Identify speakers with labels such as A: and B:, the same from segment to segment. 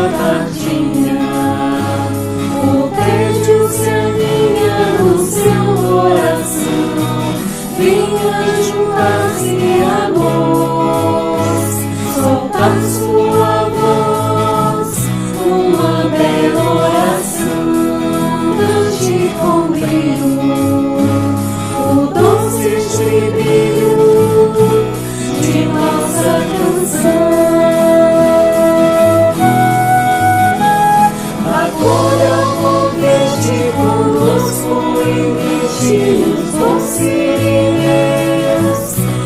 A: tardinha, o tédio se aninha no seu coração. Venha juntar-se a nós, soltar sua voz, uma bela oração. Cante com brilho o doce estribilho de nossa canção. Acolha o convite conosco e deixe os doces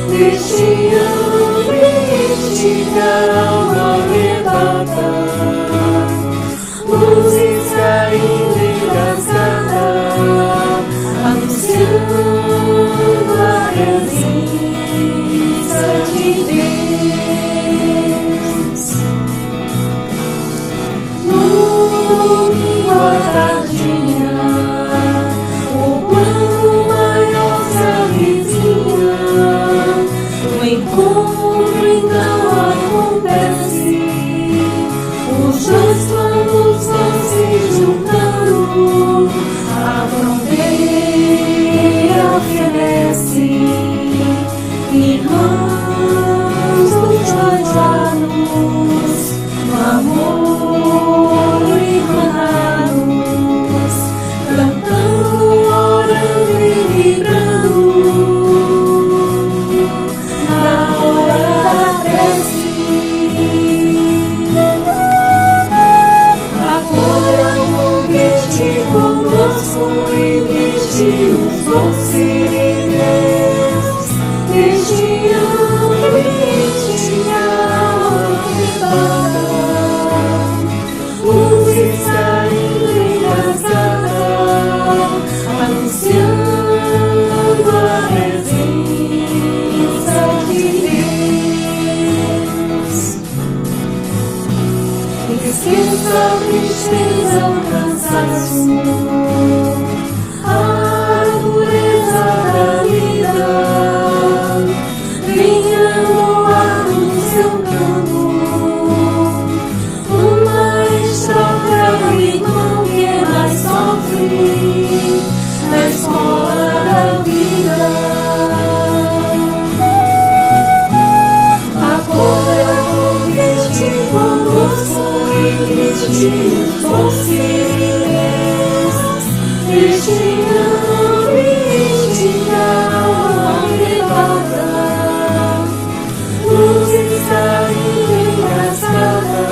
A: deste ambiente que a alma arrebata. Luzes saindo engasgada, anunciando a presença de Deus. No domingo à tardinha, o plano maior se avizinha. O encontro então acontece, os dois planos vão se juntando, a fronteira fenece, irmãos dos dois lados, no amor irmanados, cantando, orando e vibrando. Na hora da prece, acolha o convite conosco e deixe os doces deste ambiente que a alma arrebata. Luzes saindo engasgada, anunciando a presença de Deus. Esqueça a tristeza, o cansaço, a dureza da vida. Venha no ar do seu canto, uma estrofe ao irmão que mais sofre na escola da vida. Acolha o convite conosco e deixe os doces deste ambiente que a alma arrebata. Luzes saindo engasgada,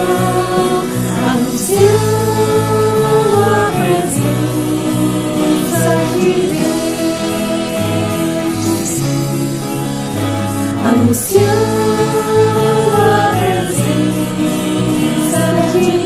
A: anunciando a presença de Deus. Anunciando a presença de Deus.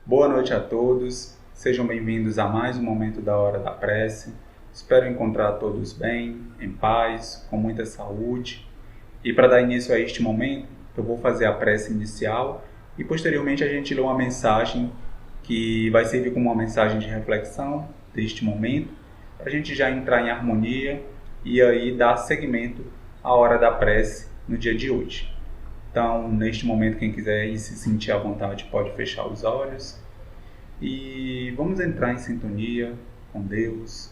B: Boa noite a todos, sejam bem-vindos a mais um momento da Hora da Prece. Espero encontrar todos bem, em paz, com muita saúde. E para dar início a este momento, eu vou fazer a prece inicial e posteriormente a gente lê uma mensagem que vai servir como uma mensagem de reflexão deste momento, para a gente já entrar em harmonia e aí dar seguimento à Hora da Prece no dia de hoje. Então, neste momento, quem quiser ir se sentir à vontade pode fechar os olhos e vamos entrar em sintonia com Deus,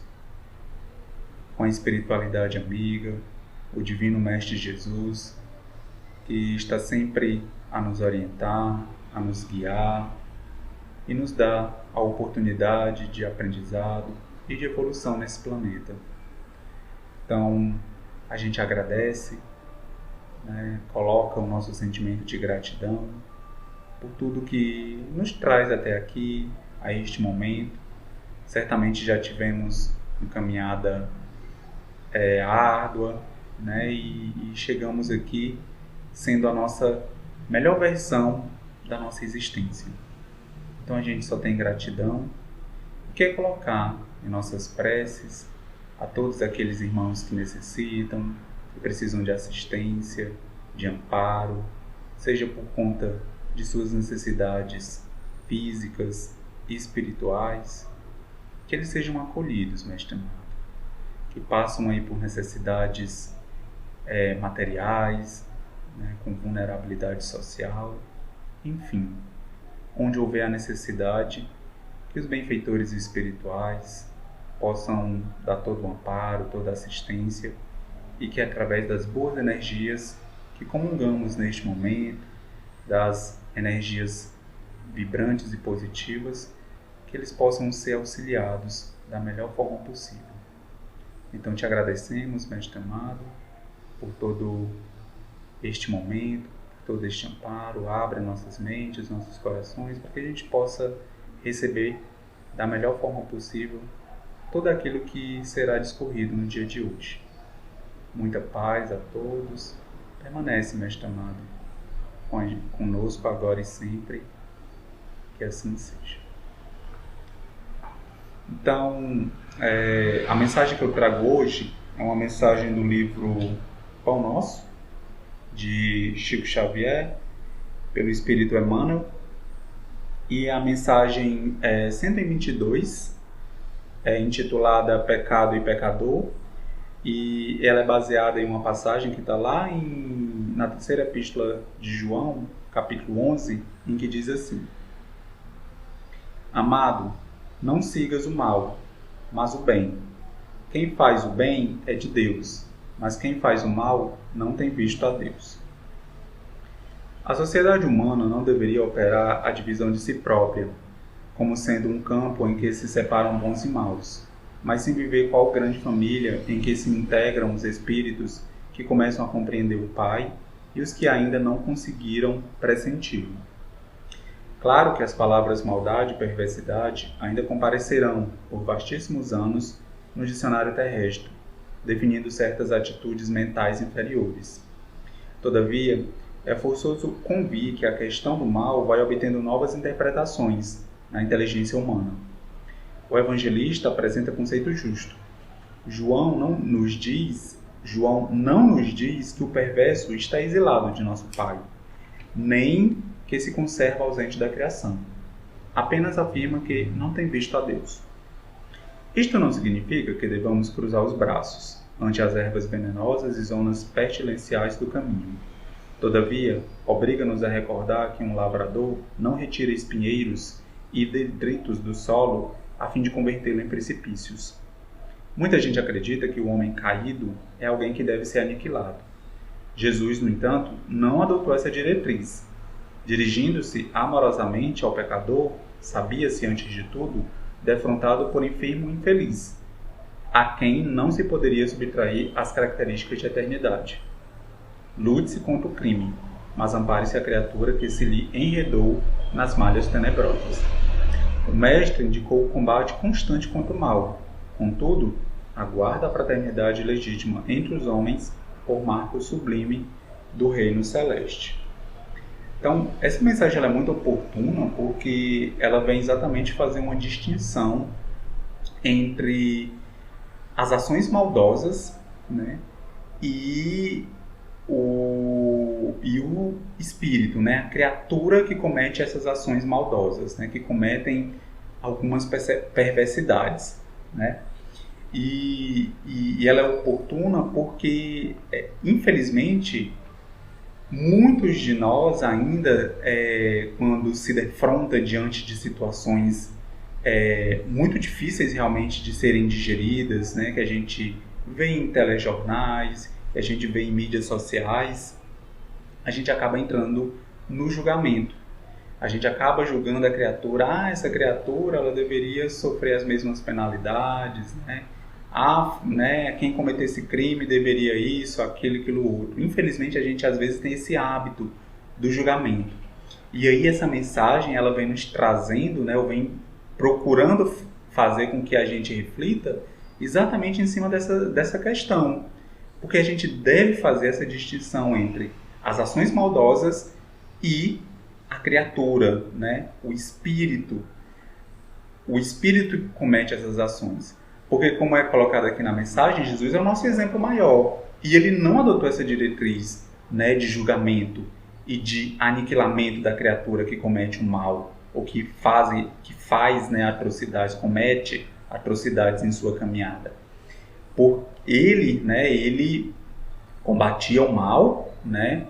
B: com a espiritualidade amiga, o Divino Mestre Jesus, que está sempre a nos orientar, a nos guiar e nos dar a oportunidade de aprendizado e de evolução nesse planeta. Então, a gente agradece, coloca o nosso sentimento de gratidão por tudo que nos traz até aqui, a este momento. Certamente já tivemos uma caminhada árdua, e chegamos aqui sendo a nossa melhor versão da nossa existência. Então a gente só tem gratidão e quer colocar em nossas preces a todos aqueles irmãos que necessitam, que precisam de assistência, de amparo, seja por conta de suas necessidades físicas, espirituais, que eles sejam acolhidos, Mestre amado, que passam aí por necessidades materiais, né, com vulnerabilidade social, enfim, onde houver a necessidade, que os benfeitores espirituais possam dar todo o amparo, toda a assistência, e que através das boas energias que comungamos neste momento, das energias vibrantes e positivas, que eles possam ser auxiliados da melhor forma possível. Então te agradecemos, Mestre amado, por todo este momento, por todo este amparo. Abra nossas mentes, nossos corações, para que a gente possa receber da melhor forma possível tudo aquilo que será discorrido no dia de hoje. Muita paz a todos. Permanece, Mestre amado, conosco agora e sempre. Que assim seja. Então, a mensagem que eu trago hoje é uma mensagem do livro Pão Nosso, de Chico Xavier, pelo Espírito Emmanuel. E a mensagem 122, intitulada Pecado e Pecador, e ela é baseada em uma passagem que está lá na terceira epístola de João, capítulo 11, em que diz assim: Amado, não sigas o mal, mas o bem. Quem faz o bem é de Deus, mas quem faz o mal não tem visto a Deus. A sociedade humana não deveria operar a divisão de si própria, como sendo um campo em que se separam bons e maus, mas sim viver qual grande família em que se integram os espíritos que começam a compreender o Pai e os que ainda não conseguiram pressenti-lo. Claro que as palavras maldade e perversidade ainda comparecerão por vastíssimos anos no dicionário terrestre, definindo certas atitudes mentais inferiores. Todavia, é forçoso convir que a questão do mal vai obtendo novas interpretações na inteligência humana. O evangelista apresenta conceito justo. João não nos diz que o perverso está exilado de nosso Pai, nem que se conserva ausente da criação. Apenas afirma que não tem visto a Deus. Isto não significa que devamos cruzar os braços ante as ervas venenosas e zonas pestilenciais do caminho. Todavia, obriga-nos a recordar que um lavrador não retira espinheiros e detritos do solo a fim de convertê-lo em precipícios. Muita gente acredita que o homem caído é alguém que deve ser aniquilado. Jesus, no entanto, não adotou essa diretriz. Dirigindo-se amorosamente ao pecador, sabia-se, antes de tudo, defrontado por enfermo e infeliz, a quem não se poderia subtrair as características de eternidade. Lute-se contra o crime, mas ampare-se a criatura que se lhe enredou nas malhas tenebrosas. O mestre indicou o combate constante contra o mal. Contudo, aguarda a fraternidade legítima entre os homens por marco sublime do reino celeste. Então, essa mensagem ela é muito oportuna porque ela vem exatamente fazer uma distinção entre as ações maldosas, né, e o espírito, né, a criatura que comete essas ações maldosas, né, que cometem algumas perversidades, né? E ela é oportuna porque, infelizmente, muitos de nós ainda, quando se defronta diante de situações muito difíceis realmente de serem digeridas, né, que a gente vê em telejornais, que a gente vê em mídias sociais, a gente acaba entrando no julgamento. A gente acaba julgando a criatura, essa criatura ela deveria sofrer as mesmas penalidades, né? Quem cometeu esse crime deveria isso, aquilo outro. Infelizmente a gente às vezes tem esse hábito do julgamento. E aí essa mensagem ela vem nos trazendo, né, ou vem procurando fazer com que a gente reflita exatamente em cima dessa questão. Porque a gente deve fazer essa distinção entre as ações maldosas e a criatura, né? O espírito que comete essas ações. Porque, como é colocado aqui na mensagem, Jesus é o nosso exemplo maior. E ele não adotou essa diretriz, né, de julgamento e de aniquilamento da criatura que comete o mal. ou que faz, né, atrocidades, comete atrocidades em sua caminhada. Por ele, né, ele combatia o mal, né,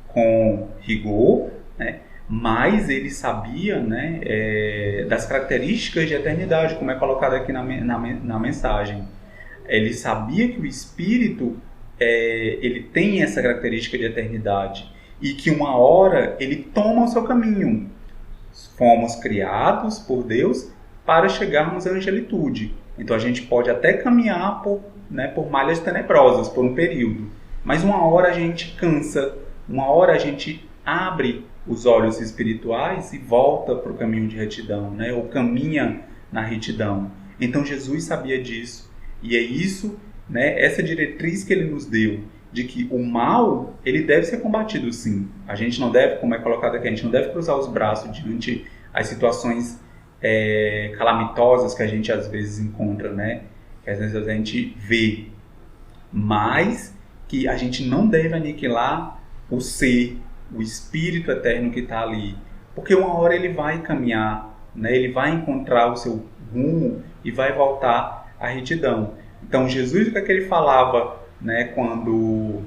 B: com rigor, né, mas ele sabia, né, das características de eternidade, como é colocado aqui na mensagem. Ele sabia que o Espírito ele tem essa característica de eternidade e que uma hora ele toma o seu caminho. Fomos criados por Deus para chegarmos à angelitude. Então a gente pode até caminhar por malhas tenebrosas por um período, mas uma hora a gente cansa, uma hora a gente abre os olhos espirituais e volta para o caminho de retidão, né? Ou caminha na retidão. Então Jesus sabia disso, e é isso, né, essa diretriz que ele nos deu, de que o mal ele deve ser combatido sim. A gente não deve, como é colocado aqui, a gente não deve cruzar os braços diante as situações calamitosas que a gente às vezes encontra, né? Que às vezes a gente vê, mas que a gente não deve aniquilar o ser, o Espírito eterno que está ali, porque uma hora ele vai caminhar, né? Ele vai encontrar o seu rumo e vai voltar à retidão. Então Jesus, o que é que ele falava, né, quando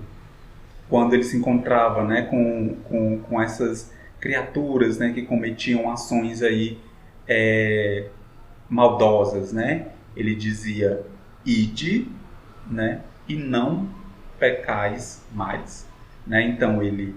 B: ele se encontrava, né, com essas criaturas, né, que cometiam ações aí maldosas, né? Ele dizia: ide, né, e não pecais mais, né? Então ele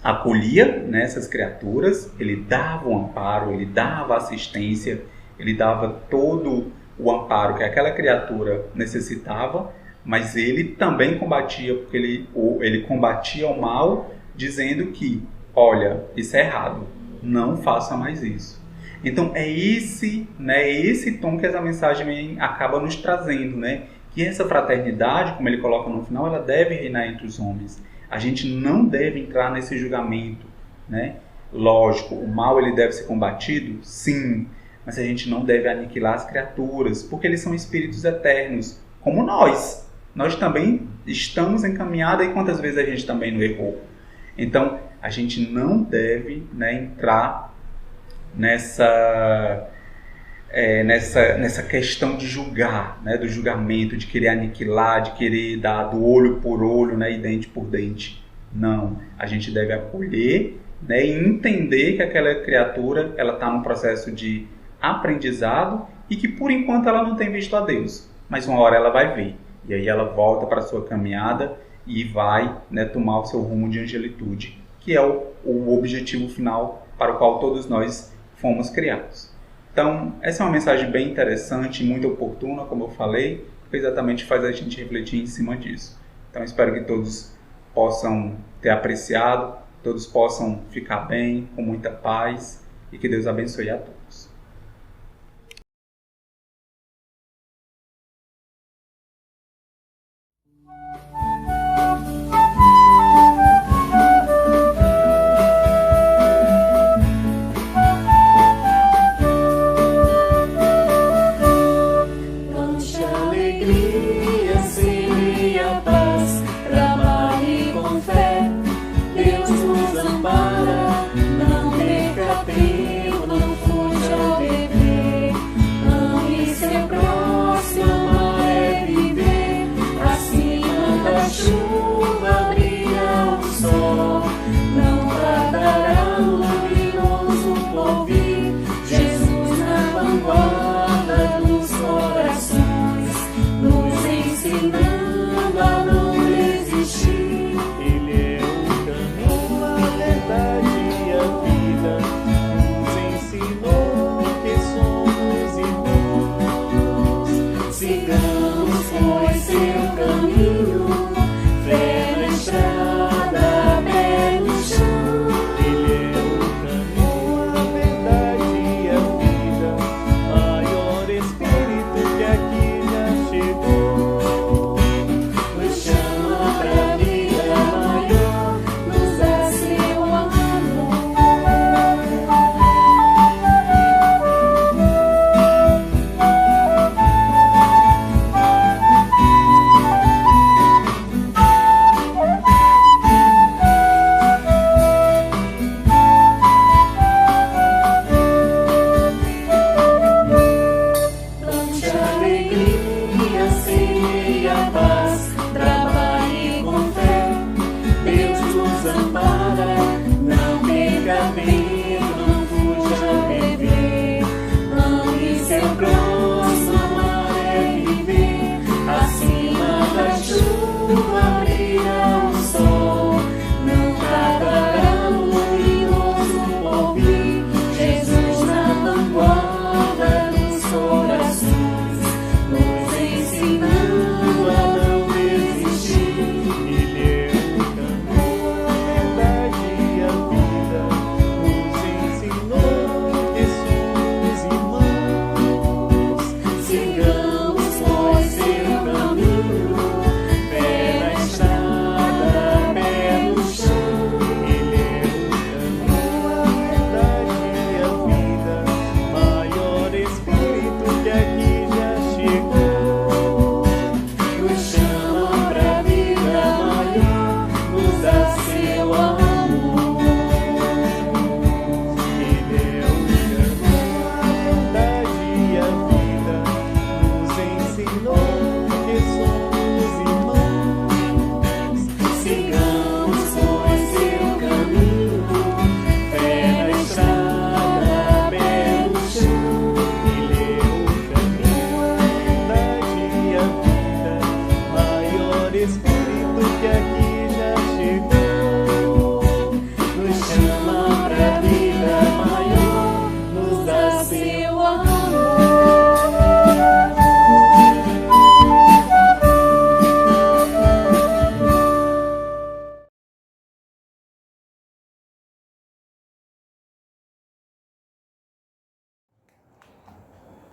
B: acolhia, né, essas criaturas, ele dava o amparo, ele dava assistência, ele dava todo o amparo que aquela criatura necessitava, mas ele também combatia, porque ele combatia o mal, dizendo que, olha, isso é errado, não faça mais isso. Então é esse tom que essa mensagem acaba nos trazendo, né? Que essa fraternidade, como ele coloca no final, ela deve reinar entre os homens. A gente não deve entrar nesse julgamento, né? Lógico, o mal ele deve ser combatido, sim, mas a gente não deve aniquilar as criaturas, porque eles são espíritos eternos, como nós. Nós também estamos em caminhada, e quantas vezes a gente também não errou. Então, a gente não deve, né, entrar nessa questão de julgar, né, do julgamento, de querer aniquilar, de querer dar do olho por olho, né, e dente por dente. Não, a gente deve acolher, né, e entender que aquela criatura ela está num processo de aprendizado e que por enquanto ela não tem visto a Deus, mas uma hora ela vai ver, e aí ela volta para a sua caminhada e vai, né, tomar o seu rumo de angelitude, que é o objetivo final para o qual todos nós fomos criados. Então, essa é uma mensagem bem interessante, muito oportuna, como eu falei, que exatamente faz a gente refletir em cima disso. Então, espero que todos possam ter apreciado, todos possam ficar bem, com muita paz, e que Deus abençoe a todos.
A: Seu caminho, fé na estrada, pé no chão.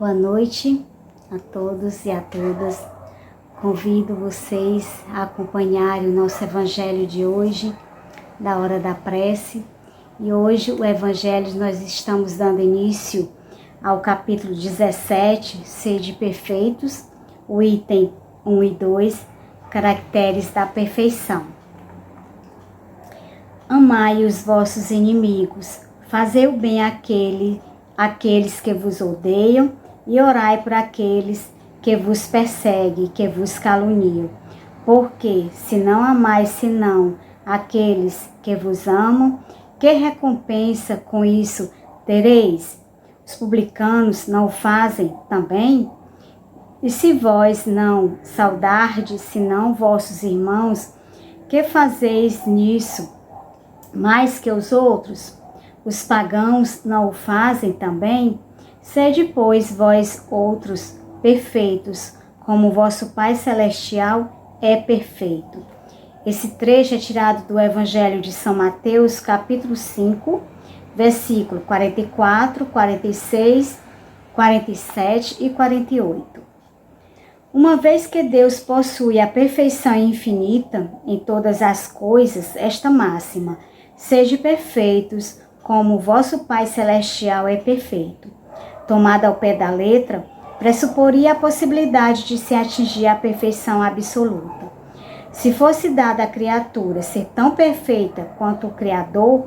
C: Boa noite a todos e a todas. Convido vocês a acompanharem o nosso evangelho de hoje, da hora da prece. E hoje o evangelho nós estamos dando início ao capítulo 17, Sede Perfeitos, o item 1 e 2, caracteres da perfeição. Amai os vossos inimigos, fazei o bem àqueles que vos odeiam e orai por aqueles que vos perseguem, que vos caluniam. Porque, se não amais senão aqueles que vos amam, que recompensa com isso tereis? Os publicanos não o fazem também? E se vós não saudardes senão vossos irmãos, que fazeis nisso mais que os outros? Os pagãos não o fazem também? Sede, pois, vós outros perfeitos, como vosso Pai Celestial é perfeito. Esse trecho é tirado do Evangelho de São Mateus, capítulo 5, versículo 44, 46, 47 e 48. Uma vez que Deus possui a perfeição infinita em todas as coisas, esta máxima, sede perfeitos, como o vosso Pai Celestial é perfeito, tomada ao pé da letra, pressuporia a possibilidade de se atingir a perfeição absoluta. Se fosse dada à criatura ser tão perfeita quanto o Criador,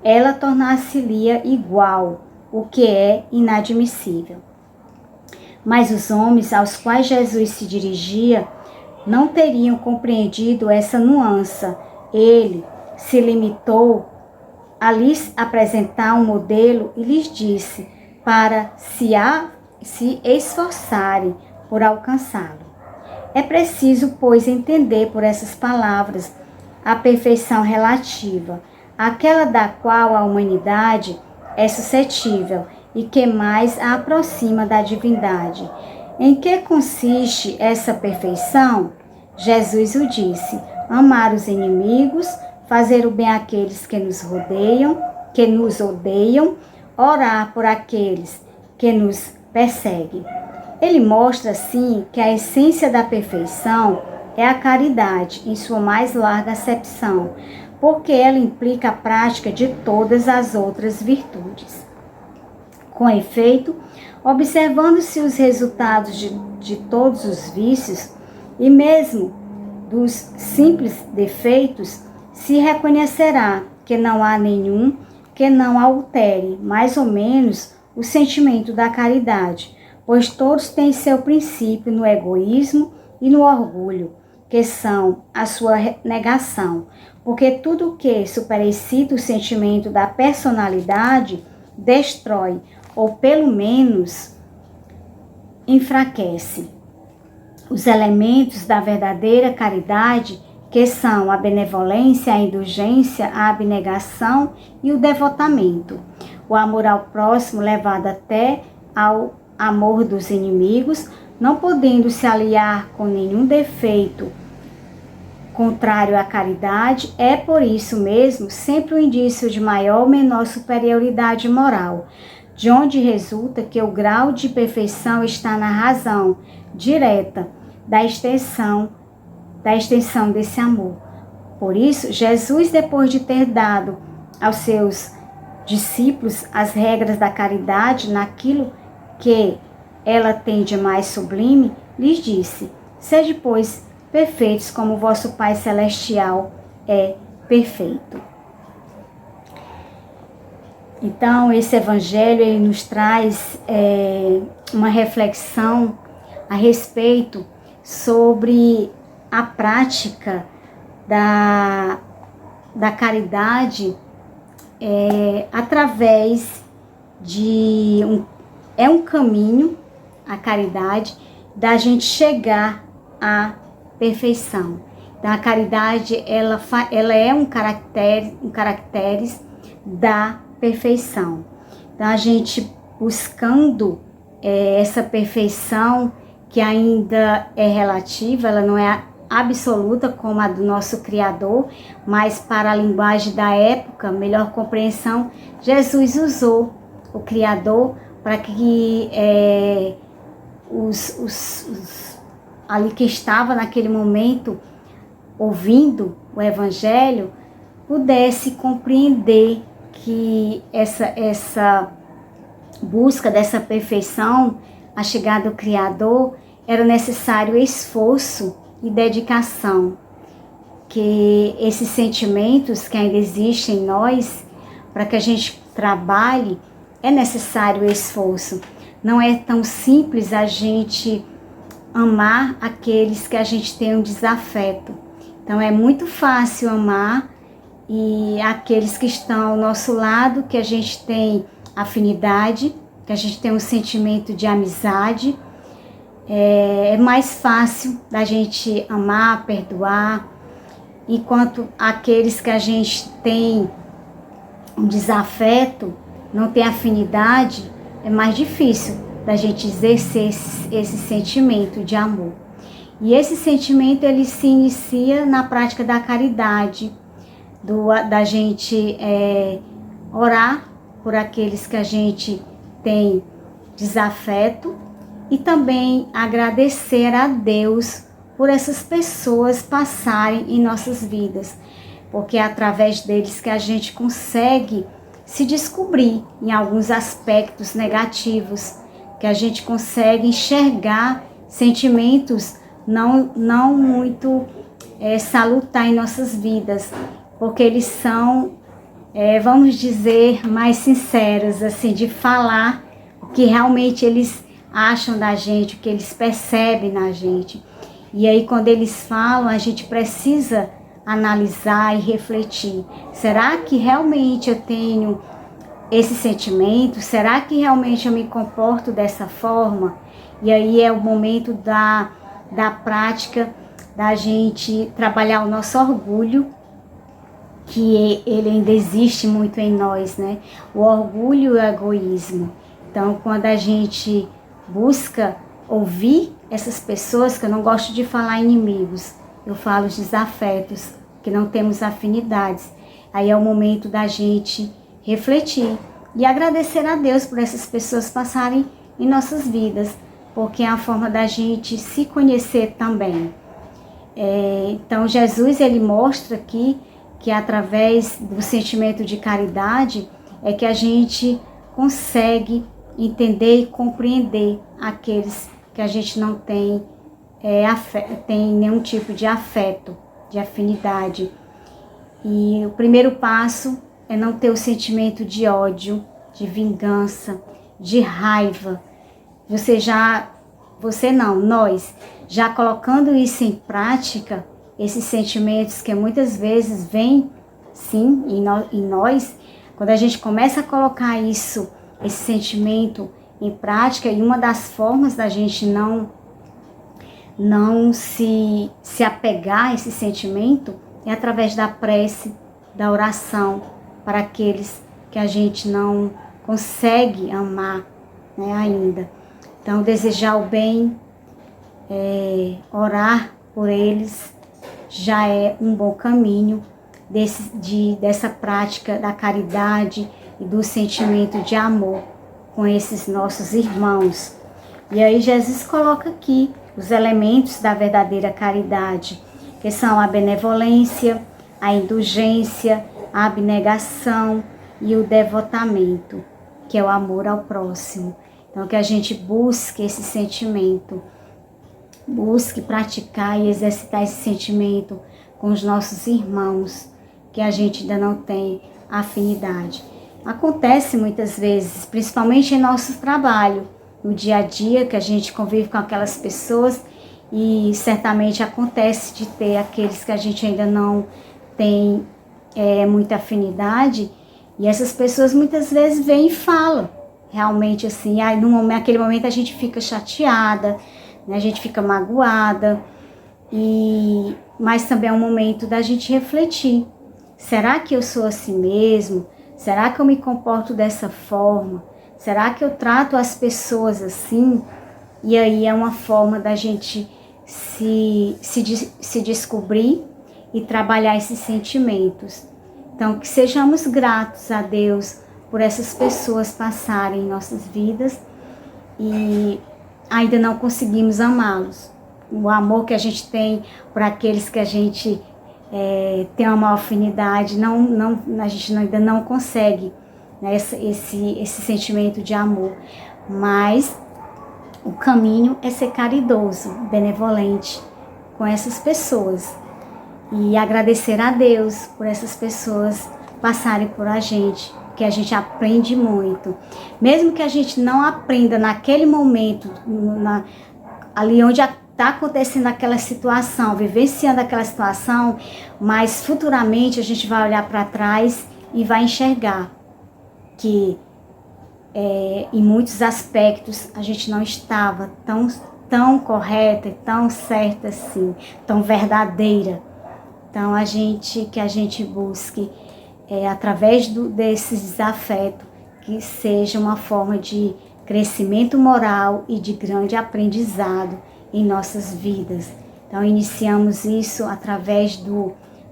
C: ela tornar-se-ia igual, o que é inadmissível. Mas os homens aos quais Jesus se dirigia não teriam compreendido essa nuance. Ele se limitou a lhes apresentar um modelo e lhes disse para se esforçarem por alcançá-lo. É preciso, pois, entender por essas palavras a perfeição relativa, aquela da qual a humanidade é suscetível e que mais a aproxima da divindade. Em que consiste essa perfeição? Jesus o disse: amar os inimigos, fazer o bem àqueles que nos odeiam, orar por aqueles que nos perseguem. Ele mostra, assim, que a essência da perfeição é a caridade, em sua mais larga acepção, porque ela implica a prática de todas as outras virtudes. Com efeito, observando-se os resultados de todos os vícios, e mesmo dos simples defeitos, se reconhecerá que não há nenhum que não altere, mais ou menos, o sentimento da caridade, pois todos têm seu princípio no egoísmo e no orgulho, que são a sua negação, porque tudo que superexcita o sentimento da personalidade destrói, ou pelo menos enfraquece, os elementos da verdadeira caridade, que são a benevolência, a indulgência, a abnegação e o devotamento. O amor ao próximo levado até ao amor dos inimigos, não podendo se aliar com nenhum defeito contrário à caridade, é por isso mesmo sempre um indício de maior ou menor superioridade moral, de onde resulta que o grau de perfeição está na razão direta da extensão desse amor. Por isso, Jesus, depois de ter dado aos seus discípulos as regras da caridade naquilo que ela tem de mais sublime, lhes disse: sede, pois, perfeitos como vosso Pai Celestial é perfeito. Então, esse evangelho ele nos traz uma reflexão a respeito sobre a prática da caridade através de um caminho, a caridade, da gente chegar à perfeição. Então, a caridade ela é um caracteres da perfeição. Então, a gente buscando essa perfeição que ainda é relativa, ela não é absoluta como a do nosso Criador, mas para a linguagem da época, melhor compreensão, Jesus usou o Criador para que ali que estava naquele momento ouvindo o Evangelho pudesse compreender que essa busca dessa perfeição, a chegada do Criador, era necessário esforço e dedicação, que esses sentimentos que ainda existem em nós, para que a gente trabalhe, é necessário esforço. Não é tão simples a gente amar aqueles que a gente tem um desafeto. Então é muito fácil amar e aqueles que estão ao nosso lado, que a gente tem afinidade, que a gente tem um sentimento de amizade, é mais fácil da gente amar, perdoar, enquanto aqueles que a gente tem um desafeto, não tem afinidade, é mais difícil da gente exercer esse sentimento de amor. E esse sentimento, ele se inicia na prática da caridade, da gente orar por aqueles que a gente tem desafeto e também agradecer a Deus por essas pessoas passarem em nossas vidas, porque é através deles que a gente consegue se descobrir em alguns aspectos negativos, que a gente consegue enxergar sentimentos não muito salutar em nossas vidas, porque eles são, vamos dizer, mais sinceros, assim, de falar o que realmente eles acham da gente, o que eles percebem na gente. E aí, quando eles falam, a gente precisa analisar e refletir. Será que realmente eu tenho esse sentimento? Será que realmente eu me comporto dessa forma? E aí é o momento da prática, da gente trabalhar o nosso orgulho, que ele ainda existe muito em nós, né? O orgulho e o egoísmo. Então, quando a gente busca ouvir essas pessoas, que eu não gosto de falar inimigos, eu falo os desafetos, que não temos afinidades, aí é o momento da gente refletir e agradecer a Deus por essas pessoas passarem em nossas vidas, porque é a forma da gente se conhecer também. Então, Jesus, ele mostra aqui que através do sentimento de caridade é que a gente consegue entender e compreender aqueles que a gente não tem, tem nenhum tipo de afeto, de afinidade. E o primeiro passo é não ter o sentimento de ódio, de vingança, de raiva. Nós, já colocando isso em prática, esses sentimentos que muitas vezes vêm, sim, em nós, quando a gente começa a colocar esse sentimento em prática, e uma das formas da gente não se apegar a esse sentimento é através da prece, da oração, para aqueles que a gente não consegue amar, né, ainda. Então, desejar o bem, orar por eles, já é um bom caminho dessa prática da caridade e do sentimento de amor com esses nossos irmãos. E aí Jesus coloca aqui os elementos da verdadeira caridade, que são a benevolência, a indulgência, a abnegação e o devotamento, que é o amor ao próximo. Então, que a gente busque esse sentimento, busque praticar e exercitar esse sentimento com os nossos irmãos, que a gente ainda não tem afinidade. Acontece muitas vezes, principalmente em nosso trabalho, no dia a dia, que a gente convive com aquelas pessoas, e certamente acontece de ter aqueles que a gente ainda não tem muita afinidade, e essas pessoas muitas vezes vêm e falam, realmente assim, aí naquele momento a gente fica chateada, né, a gente fica magoada, mas também é um momento da gente refletir. Será que eu sou assim mesmo? Será que eu me comporto dessa forma? Será que eu trato as pessoas assim? E aí é uma forma da gente se descobrir e trabalhar esses sentimentos. Então, que sejamos gratos a Deus por essas pessoas passarem em nossas vidas e ainda não conseguimos amá-los. O amor que a gente tem por aqueles que a gente tem uma afinidade, a gente ainda não consegue, né, esse sentimento de amor. Mas o caminho é ser caridoso, benevolente com essas pessoas e agradecer a Deus por essas pessoas passarem por a gente, que a gente aprende muito. Mesmo que a gente não aprenda naquele momento, ali onde está acontecendo aquela situação, vivenciando aquela situação, mas futuramente a gente vai olhar para trás e vai enxergar que em muitos aspectos a gente não estava tão correta, tão certa assim, tão verdadeira. Então que a gente busque através desses desafetos, que seja uma forma de crescimento moral e de grande aprendizado em nossas vidas. Então iniciamos isso através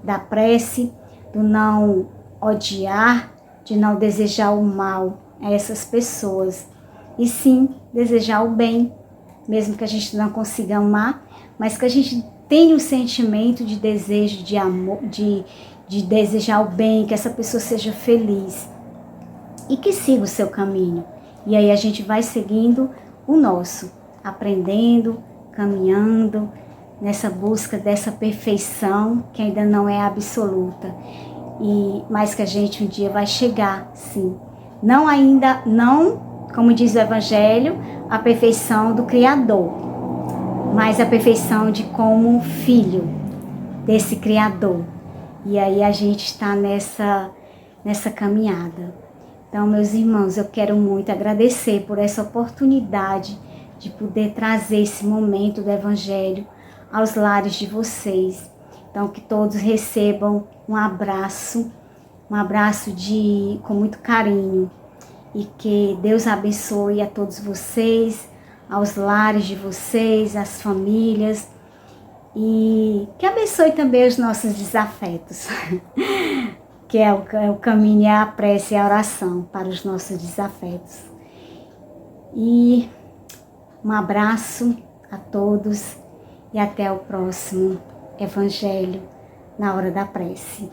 C: da prece, do não odiar, de não desejar o mal a essas pessoas, e sim desejar o bem, mesmo que a gente não consiga amar, mas que a gente tenha o sentimento de desejo, de amor, de desejar o bem, que essa pessoa seja feliz e que siga o seu caminho. E aí a gente vai seguindo o nosso, aprendendo, caminhando nessa busca dessa perfeição que ainda não é absoluta, mas que a gente um dia vai chegar, sim. Não, como diz o Evangelho, a perfeição do Criador, mas a perfeição de como filho desse Criador. E aí a gente está nessa caminhada. Então, meus irmãos, eu quero muito agradecer por essa oportunidade de poder trazer esse momento do Evangelho aos lares de vocês. Então, que todos recebam um abraço com muito carinho, e que Deus abençoe a todos vocês, aos lares de vocês, as famílias, e que abençoe também os nossos desafetos, que é o caminho, é a prece e a oração para os nossos desafetos. E um abraço a todos e até o próximo Evangelho na hora da prece.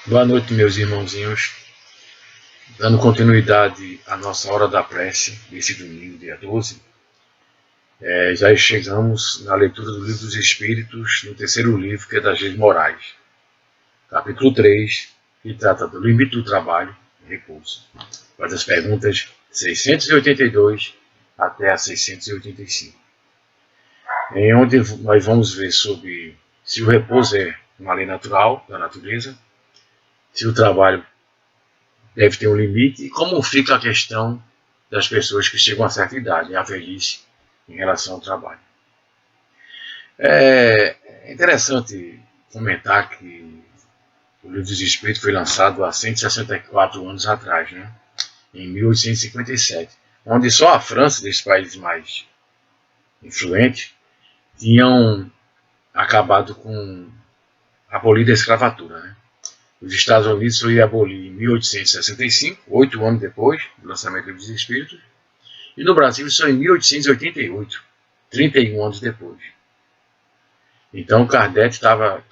D: Boa noite, meus irmãozinhos. Dando continuidade à nossa hora da prece, desse domingo, dia 12, já chegamos na leitura do Livro dos Espíritos, no terceiro livro, que é das Leis Morais, capítulo 3, que trata do limite do trabalho e repouso. Faz as perguntas 682 até a 685. Em onde nós vamos ver sobre se o repouso é uma lei natural da natureza, se o trabalho deve ter um limite e como fica a questão das pessoas que chegam a certa idade, a velhice, em relação ao trabalho. É interessante comentar que o Livro dos Espíritos foi lançado há 164 anos atrás, né? Em 1857, onde só a França, dos países mais influentes, tinham acabado com abolir a escravatura, né? Os Estados Unidos foi abolir em 1865, 8 anos depois do lançamento dos Espíritos, e no Brasil só em 1888, 31 anos depois. Então Kardec estava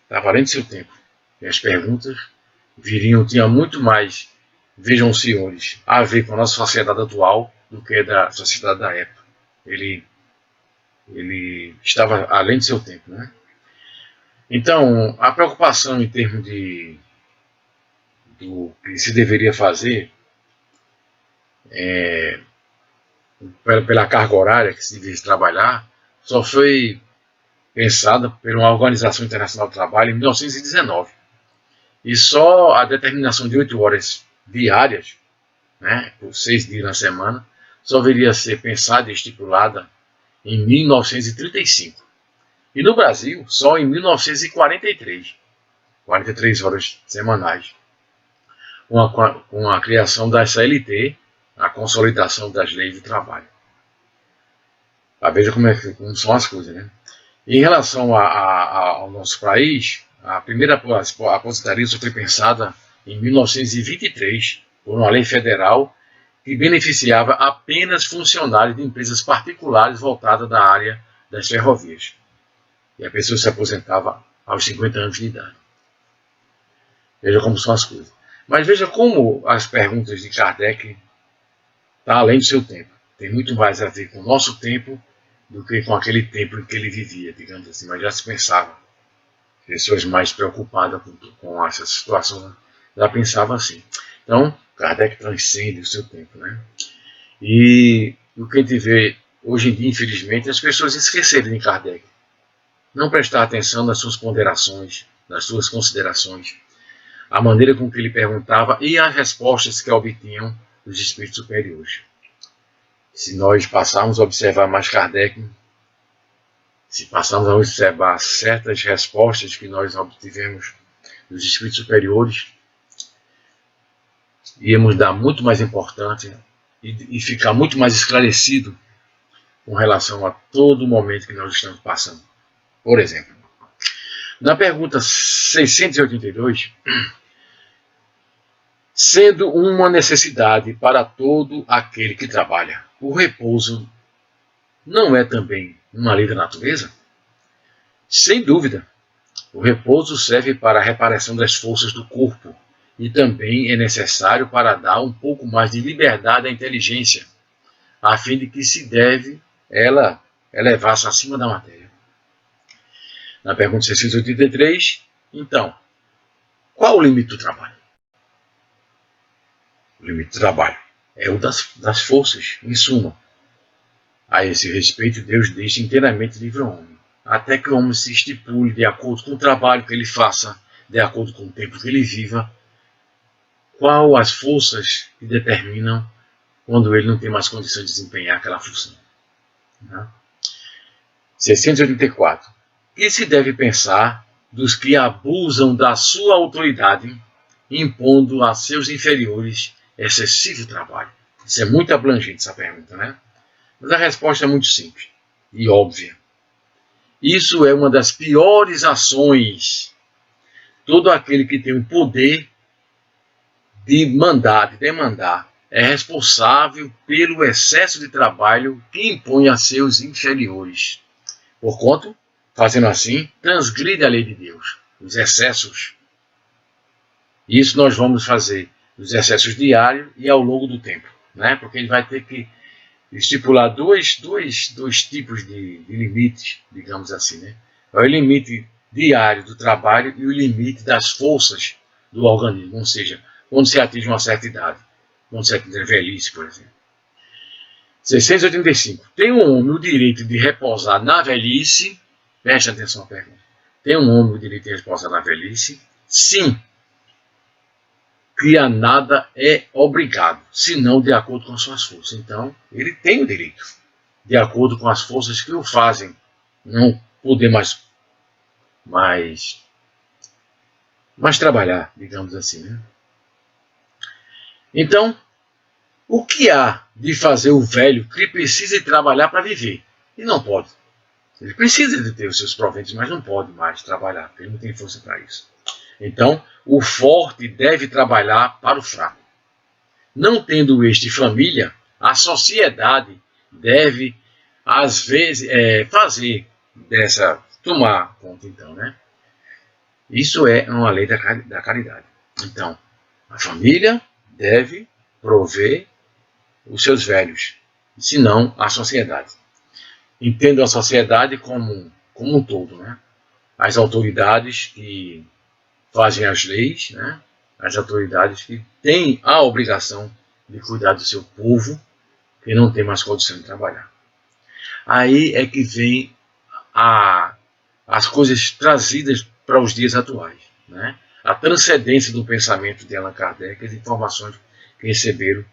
D: além do seu tempo. E as perguntas tinha muito mais, vejam os senhores, a ver com a nossa sociedade atual do que da sociedade da época. Ele estava além do seu tempo, né? Então, a preocupação em termos do que se deveria fazer pela carga horária que se deveria trabalhar só foi pensada por uma Organização Internacional do Trabalho em 1919. E só a determinação de 8 horas diárias, né, por 6 dias na semana, só viria a ser pensada e estipulada em 1935. E no Brasil, só em 1943, 43 horas semanais, com a criação da CLT, a consolidação das leis do trabalho. Veja como são as coisas, né? Em relação ao nosso país, a primeira aposentadoria só foi pensada em 1923, por uma lei federal que beneficiava apenas funcionários de empresas particulares voltadas da área das ferrovias. E a pessoa se aposentava aos 50 anos de idade. Veja como são as coisas. Mas veja como as perguntas de Kardec estão além do seu tempo. Tem muito mais a ver com o nosso tempo do que com aquele tempo em que ele vivia, digamos assim. Mas já se pensava. Pessoas mais preocupadas com essa situação já pensavam assim. Então, Kardec transcende o seu tempo, né? E o que a gente vê hoje em dia, infelizmente, as pessoas esqueceram de Kardec. Não prestar atenção nas suas ponderações, nas suas considerações, a maneira com que ele perguntava e as respostas que obtinham dos espíritos superiores. Se nós passarmos a observar mais Kardec, se passarmos a observar certas respostas que nós obtivemos dos espíritos superiores, íamos dar muito mais importância e ficar muito mais esclarecido com relação a todo momento que nós estamos passando. Por exemplo, na pergunta 682, sendo uma necessidade para todo aquele que trabalha, o repouso não é também uma lei da natureza? Sem dúvida, o repouso serve para a reparação das forças do corpo e também é necessário para dar um pouco mais de liberdade à inteligência, a fim de que se deve ela elevar-se acima da matéria. Na pergunta 683, então, qual o limite do trabalho? O limite do trabalho é o das forças, em suma. A esse respeito, Deus deixa inteiramente livre ao homem, até que o homem se estipule de acordo com o trabalho que ele faça, de acordo com o tempo que ele viva, qual as forças que determinam quando ele não tem mais condição de desempenhar aquela função. 684. E se deve pensar dos que abusam da sua autoridade, impondo a seus inferiores excessivo trabalho? Isso é muito abrangente, essa pergunta, né? Mas a resposta é muito simples e óbvia. Isso é uma das piores ações. Todo aquele que tem o poder de mandar, de demandar, é responsável pelo excesso de trabalho que impõe a seus inferiores. Porquanto, fazendo assim, transgride a lei de Deus. Os excessos Isso nós vamos fazer nos exercícios diários e ao longo do tempo, né? Porque ele vai ter que estipular dois tipos de limites, digamos assim, né? É o limite diário do trabalho e o limite das forças do organismo, ou seja, quando se atinge uma certa idade, quando se atinge a velhice, por exemplo. 685. Tem um homem o direito de repousar na velhice? Preste atenção à pergunta. Tem um homem o direito de repousar na velhice? Sim. Que a nada é obrigado, senão de acordo com suas forças. Então, ele tem o direito, de acordo com as forças que o fazem não poder mais trabalhar, digamos assim, né? Então, o que há de fazer o velho que precisa de trabalhar para viver? E não pode. Ele precisa de ter os seus proventos, mas não pode mais trabalhar, porque ele não tem força para isso. Então, o forte deve trabalhar para o fraco. Não tendo este família, a sociedade deve, às vezes, tomar conta, então, né? Isso é uma lei da caridade. Então, a família deve prover os seus velhos, senão a sociedade. Entendo a sociedade como um todo, né? As autoridades que fazem as leis, né? As autoridades que têm a obrigação de cuidar do seu povo, que não tem mais condição de trabalhar. Aí é que vem as coisas trazidas para os dias atuais, né? A transcendência do pensamento de Allan Kardec, as informações que receberam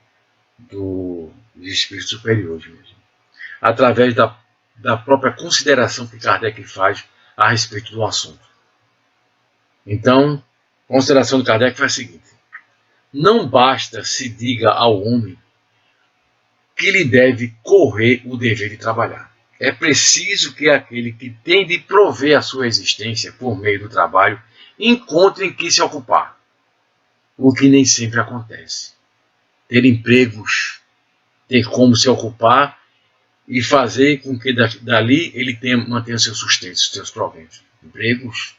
D: dos espíritos superiores mesmo, através da própria consideração que Kardec faz a respeito do assunto. Então, a consideração de Kardec foi a seguinte: não basta se diga ao homem que lhe deve correr o dever de trabalhar. É preciso que aquele que tem de prover a sua existência por meio do trabalho encontre em que se ocupar, o que nem sempre acontece. Ter empregos, ter como se ocupar e fazer com que dali ele mantenha seu sustento, seus proventos. Empregos.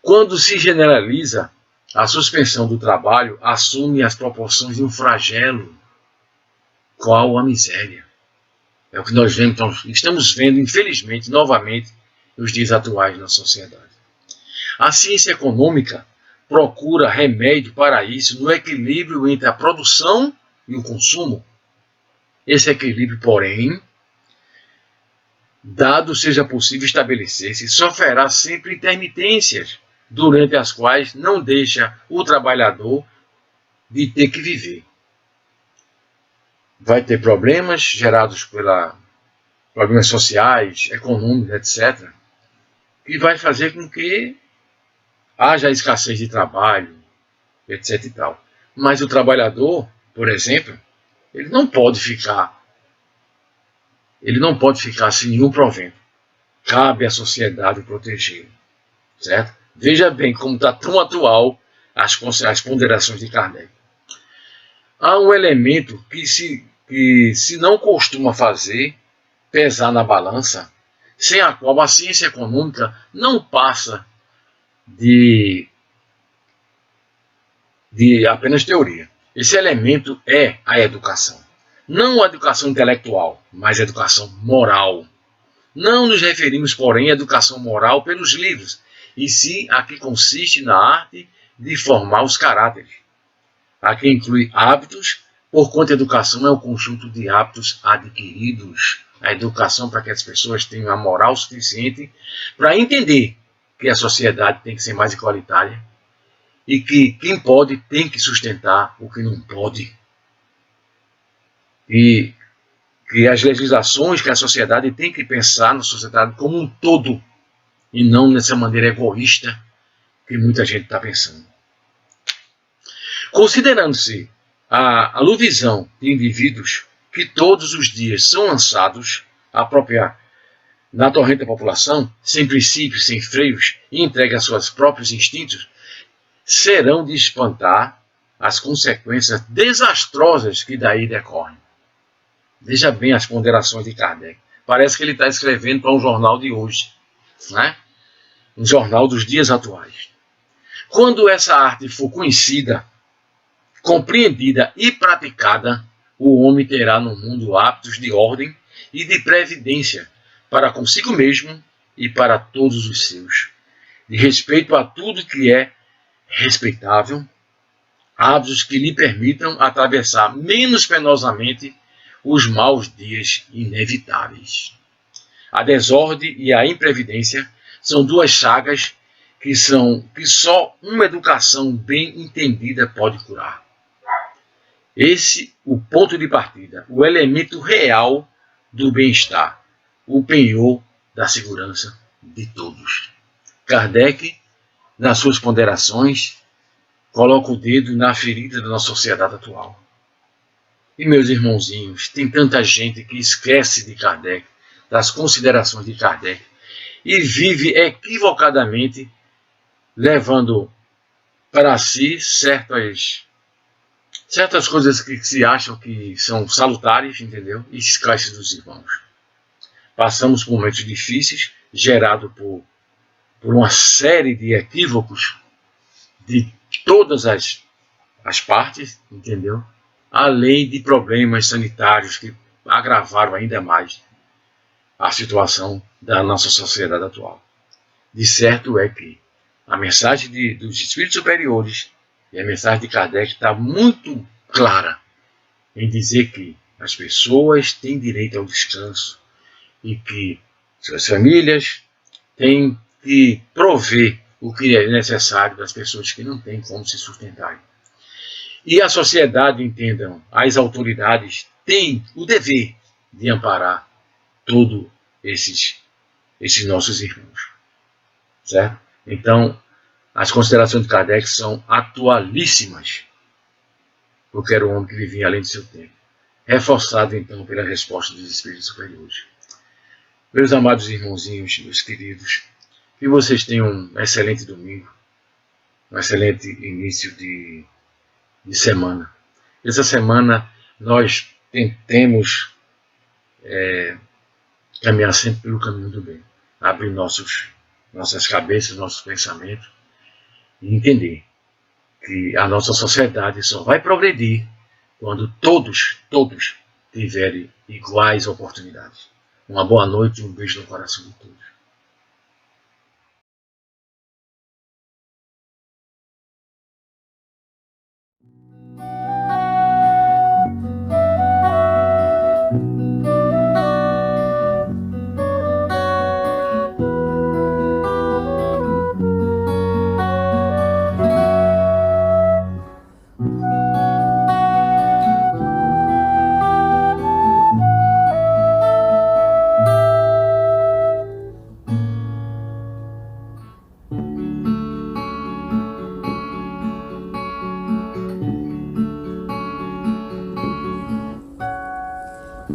D: Quando se generaliza, a suspensão do trabalho assume as proporções de um flagelo, qual a miséria. É o que nós vemos, então, estamos vendo, infelizmente, novamente, nos dias atuais na sociedade. A ciência econômica procura remédio para isso no equilíbrio entre a produção e o consumo. Esse equilíbrio, porém, dado seja possível estabelecer-se, sofrerá sempre intermitências, durante as quais não deixa o trabalhador de ter que viver. Vai ter problemas gerados problemas sociais, econômicos, etc., que vai fazer com que haja escassez de trabalho, etc. e tal. Mas o trabalhador, por exemplo, ele não pode ficar sem nenhum provento. Cabe à sociedade protegê-lo, certo? Veja bem como está tão atual as ponderações de Kardec. Há um elemento que se não costuma fazer, pesar na balança, sem a qual a ciência econômica não passa de apenas teoria. Esse elemento é a educação. Não a educação intelectual, mas a educação moral. Não nos referimos, porém, à educação moral pelos livros, e sim a que consiste na arte de formar os caráteres. A que inclui hábitos, porquanto a educação é o conjunto de hábitos adquiridos. A educação para que as pessoas tenham a moral suficiente para entender que a sociedade tem que ser mais igualitária e que quem pode tem que sustentar o que não pode. E que as legislações que a sociedade tem que pensar na sociedade como um todo e não nessa maneira egoísta que muita gente está pensando. Considerando-se a aluvisão de indivíduos que todos os dias são lançados na torrente da população, sem princípios, sem freios, e entregue a seus próprios instintos, serão de espantar as consequências desastrosas que daí decorrem. Veja bem as ponderações de Kardec. Parece que ele está escrevendo para um jornal de hoje, né? Um jornal dos dias atuais. Quando essa arte for conhecida, compreendida e praticada, o homem terá no mundo hábitos de ordem e de previdência para consigo mesmo e para todos os seus, de respeito a tudo que é respeitável, hábitos que lhe permitam atravessar menos penosamente os maus dias inevitáveis. A desordem e a imprevidência são duas chagas que só uma educação bem entendida pode curar. Esse o ponto de partida, o elemento real do bem-estar, o penhor da segurança de todos. Kardec, nas suas ponderações, coloca o dedo na ferida da nossa sociedade atual. E, meus irmãozinhos, tem tanta gente que esquece de Kardec, das considerações de Kardec, e vive equivocadamente levando para si certas coisas que se acham que são salutares, entendeu? E esquece dos irmãos. Passamos por momentos difíceis, gerados por uma série de equívocos de todas as partes, entendeu? Além de problemas sanitários que agravaram ainda mais a situação da nossa sociedade atual. De certo é que a mensagem dos espíritos superiores e a mensagem de Kardec está muito clara em dizer que as pessoas têm direito ao descanso e que suas famílias têm que prover o que é necessário das pessoas que não têm como se sustentarem. E a sociedade, entendam, as autoridades têm o dever de amparar todos esses nossos irmãos. Certo? Então, as considerações de Kardec são atualíssimas, porque era um homem que vivia além do seu tempo. Reforçado, então, pela resposta dos espíritos superiores. Meus amados irmãozinhos, meus queridos, que vocês tenham um excelente domingo, um excelente início de semana. Essa semana nós tentemos caminhar sempre pelo caminho do bem, abrir nossas cabeças, nossos pensamentos e entender que a nossa sociedade só vai progredir quando todos tiverem iguais oportunidades. Uma boa noite e um beijo no coração de todos.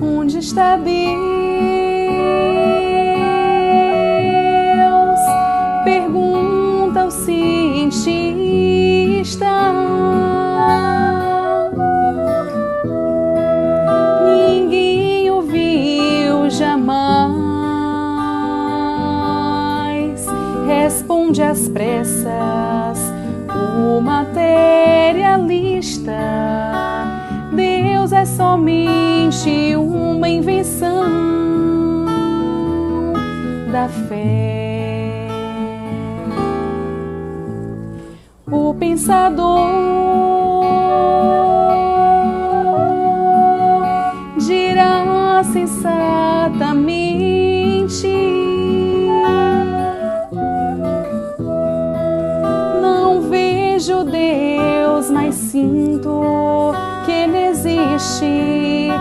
A: Onde está Deus? Pergunta o cientista. Ninguém ouviu jamais. Responde às pressas o materialista. Deus é somente uma invenção da fé. O pensador dirá sensatamente: não vejo Deus, mas sinto que Ele existe.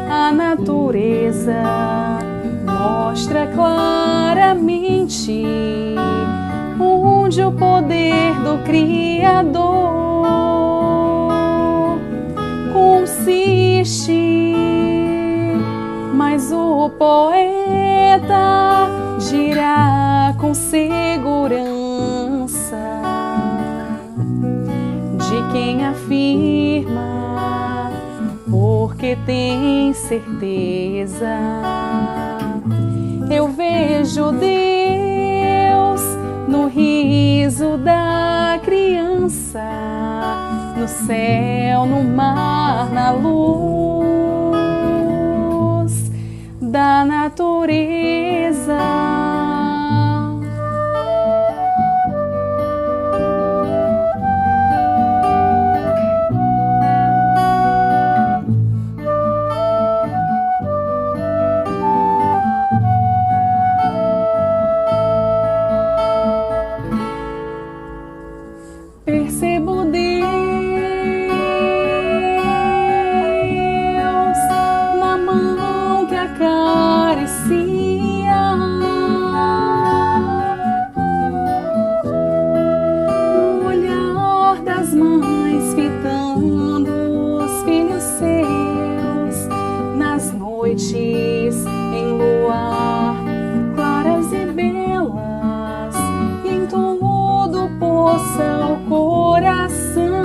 A: A natureza mostra claramente onde o poder do Criador consiste. Mas o poeta dirá com segurança de quem afirma porque tem certeza. Eu vejo Deus no riso da criança, no céu, no mar, na luz da natureza. Percebo Deus na mão que acaricia, no olhar das mães fitando os filhos seus, nas noites em luar claras e belas, e em tudo poça o coração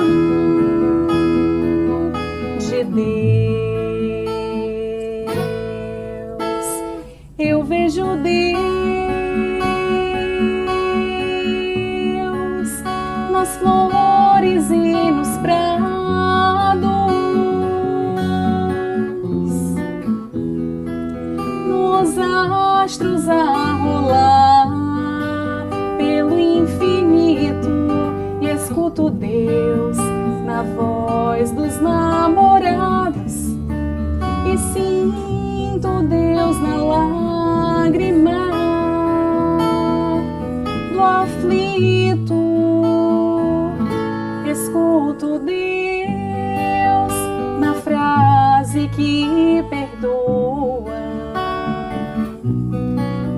A: de Deus. Eu vejo Deus nas flores e nos prados, nos astros a rolar pelo infinito, e escuto Deus na voz dos namorados, e sinto Deus na lágrima do aflito. Escuto Deus na frase que perdoa.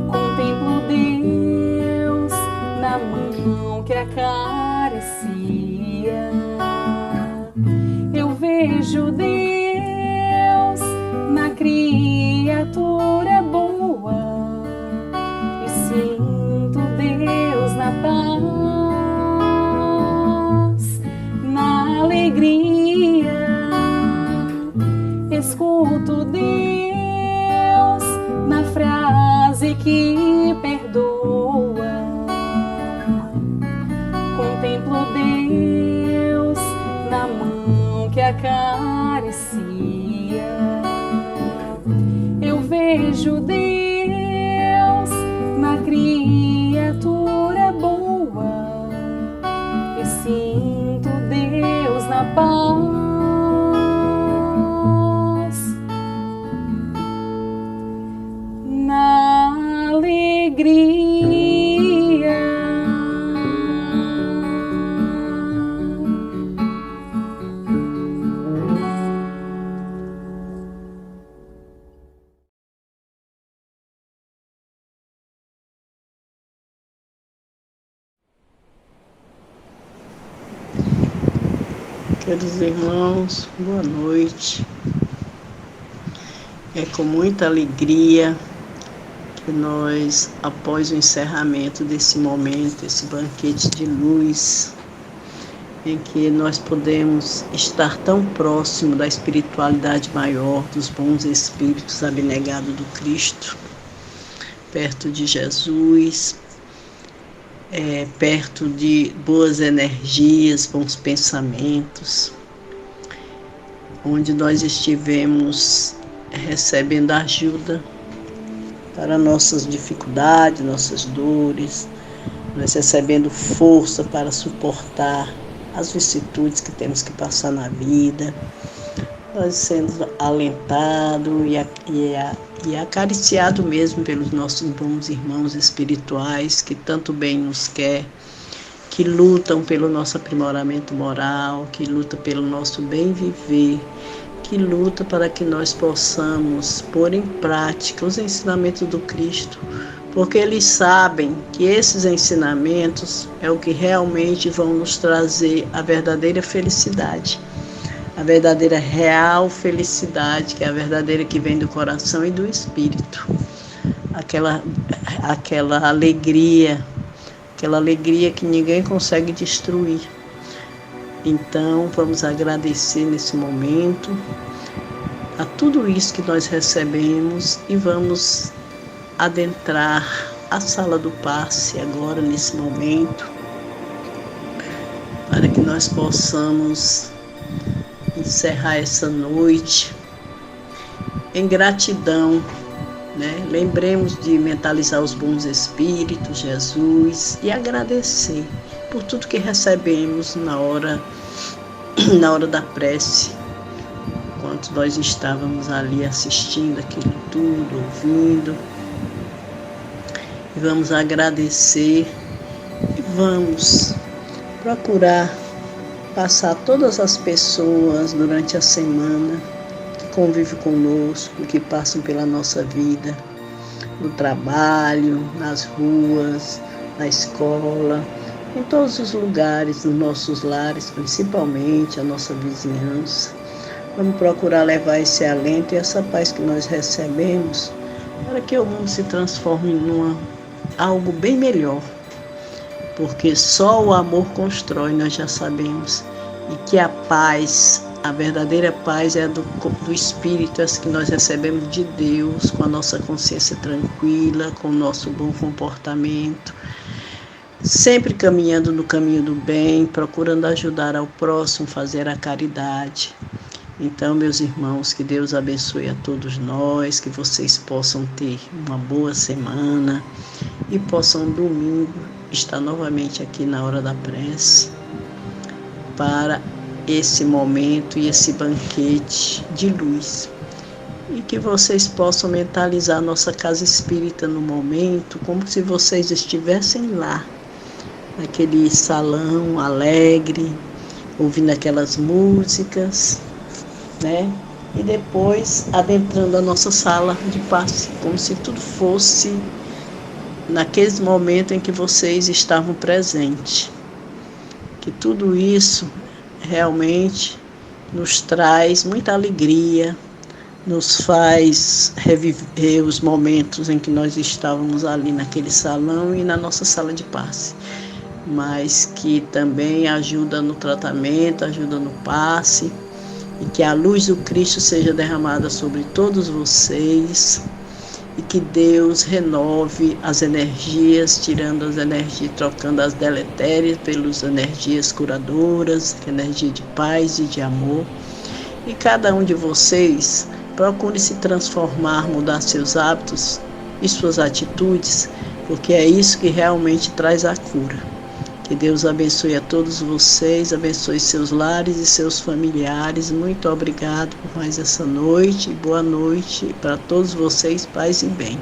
A: Contemplo Deus na mão que acaricia. Eu vejo Deus na criatura boa, e sinto Deus na paz, na alegria. Escuto Deus na frase que perdoa. Contemplo Deus na mão que acaricia. Eu vejo Deus na criatura boa, e sinto Deus na paz, na alegria.
E: Queridos irmãos, boa noite. É com muita alegria que nós, após o encerramento desse momento, esse banquete de luz, em que nós podemos estar tão próximo da espiritualidade maior, dos bons espíritos abnegados do Cristo, perto de Jesus, perto de boas energias, bons pensamentos, onde nós estivemos recebendo ajuda para nossas dificuldades, nossas dores, nós recebendo força para suportar as vicissitudes que temos que passar na vida, nós sendo alentado e acariciado mesmo pelos nossos bons irmãos espirituais que tanto bem nos quer, que lutam pelo nosso aprimoramento moral, que lutam pelo nosso bem viver, que luta para que nós possamos pôr em prática os ensinamentos do Cristo, porque eles sabem que esses ensinamentos é o que realmente vão nos trazer a verdadeira felicidade, a verdadeira real felicidade, que é a verdadeira que vem do coração e do espírito, aquela alegria que ninguém consegue destruir. Então, vamos agradecer nesse momento a tudo isso que nós recebemos e vamos adentrar a sala do passe agora, nesse momento, para que nós possamos encerrar essa noite em gratidão, né? Lembremos de mentalizar os bons espíritos, Jesus, e agradecer por tudo que recebemos na hora da prece, enquanto nós estávamos ali assistindo aquilo tudo, ouvindo. E vamos agradecer e vamos procurar passar todas as pessoas durante a semana que convivem conosco, que passam pela nossa vida, no trabalho, nas ruas, na escola, em todos os lugares, nos nossos lares, principalmente a nossa vizinhança. Vamos procurar levar esse alento e essa paz que nós recebemos para que o mundo se transforme em algo bem melhor. Porque só o amor constrói, nós já sabemos. E que a paz, a verdadeira paz é do Espírito, essa que nós recebemos de Deus, com a nossa consciência tranquila, com o nosso bom comportamento, sempre caminhando no caminho do bem, procurando ajudar ao próximo, fazer a caridade. Então, meus irmãos, que Deus abençoe a todos nós, que vocês possam ter uma boa semana e possam domingo estar novamente aqui na hora da prece para esse momento e esse banquete de luz. E que vocês possam mentalizar a nossa casa espírita no momento como se vocês estivessem lá, naquele salão alegre, ouvindo aquelas músicas, né? E depois adentrando a nossa sala de passe, como se tudo fosse naqueles momentos em que vocês estavam presentes. Que tudo isso realmente nos traz muita alegria, nos faz reviver os momentos em que nós estávamos ali naquele salão e na nossa sala de passe, mas que também ajuda no tratamento, ajuda no passe, e que a luz do Cristo seja derramada sobre todos vocês, e que Deus renove as energias, tirando as energias, trocando as deletérias pelas energias curadoras, energia de paz e de amor. E cada um de vocês procure se transformar, mudar seus hábitos e suas atitudes, porque é isso que realmente traz a cura. Que Deus abençoe a todos vocês, abençoe seus lares e seus familiares. Muito obrigado por mais essa noite. Boa noite para todos vocês, paz e bem.